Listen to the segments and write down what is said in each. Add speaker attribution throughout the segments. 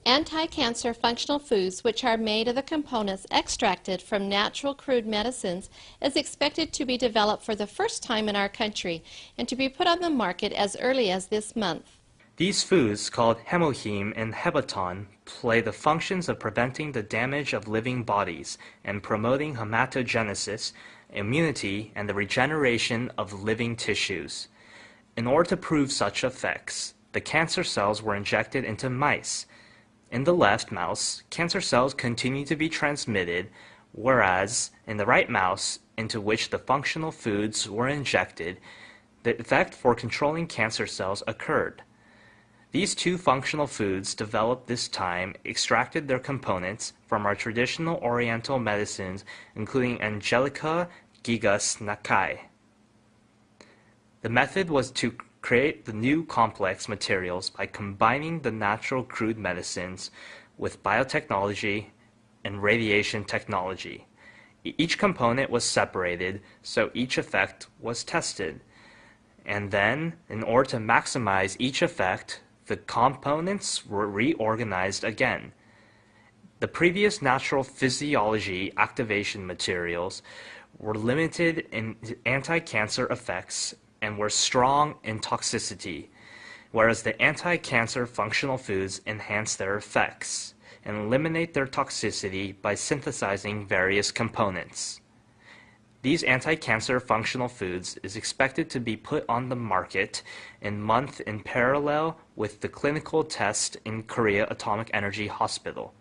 Speaker 1: Anti-cancer functional foods, which are made of the components extracted from natural crude medicines, is expected to be developed for the first time in our country and to be put on the market as early as this month.
Speaker 2: These foods, called HemoHim and Hebaton, play the functions of preventing the damage of living bodies and promoting hematogenesis, immunity, and the regeneration of living tissues. In order to prove such effects, the cancer cells were injected into mice. In the left mouse, cancer cells continue to be transmitted, whereas in the right mouse, into which the functional foods were injected, the effect for controlling cancer cells occurred. These two functional foods developed this time extracted their components from our traditional Oriental medicines, including Angelica gigas Nakai. The method was to create the new complex materials by combining the natural crude medicines with biotechnology and radiation technology. Each component was separated, so each effect was tested. And then, in order to maximize each effect, the components were reorganized again. The previous natural physiology activation materials were limited in anti-cancer effects and were strong in toxicity, whereas the anti-cancer functional foods enhance their effects and eliminate their toxicity by synthesizing various components. These anti-cancer functional foods is expected to be put on the market in parallel with the clinical test in Korea Atomic Energy Hospital.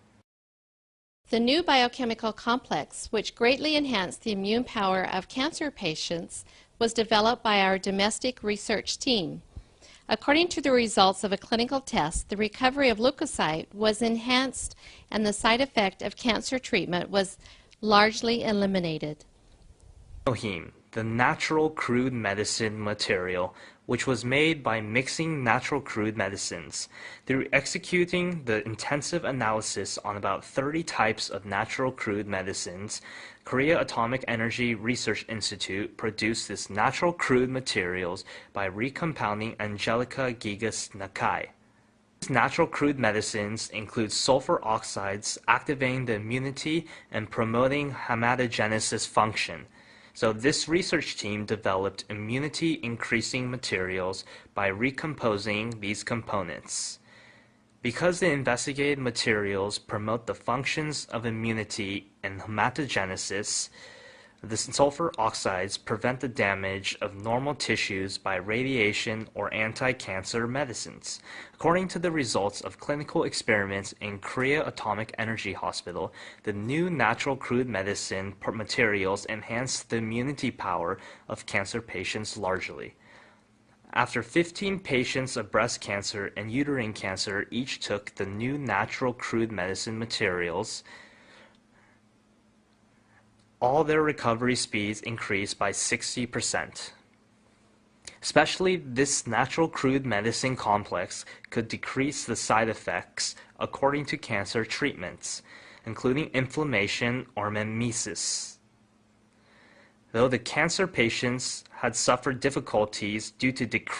Speaker 1: The new biochemical complex, which greatly enhanced the immune power of cancer patients, was developed by our domestic research team. According to the results of a clinical test, the recovery of leukocyte was enhanced and the side effect of cancer treatment was largely eliminated.
Speaker 2: HemoHim, the natural crude medicine material, which was made by mixing natural crude medicines. Through executing the intensive analysis on about 30 types of natural crude medicines, Korea Atomic Energy Research Institute produced this natural crude materials by recompounding Angelica gigas Nakai. These natural crude medicines include sulfur oxides activating the immunity and promoting hematogenesis function. So this research team developed immunity-increasing materials by recomposing these components. Because the investigated materials promote the functions of immunity and hematogenesis, the sulfur oxides prevent the damage of normal tissues by radiation or anti-cancer medicines. According to the results of clinical experiments in Korea Atomic Energy Hospital, the new natural crude medicine materials enhance the immunity power of cancer patients largely. After 15 patients of breast cancer and uterine cancer each took the new natural crude medicine materials, all their recovery speeds increased by 60%. Especially this natural crude medicine complex could decrease the side effects according to cancer treatments, including inflammation or mimesis. Though the cancer patients had suffered difficulties due to decreased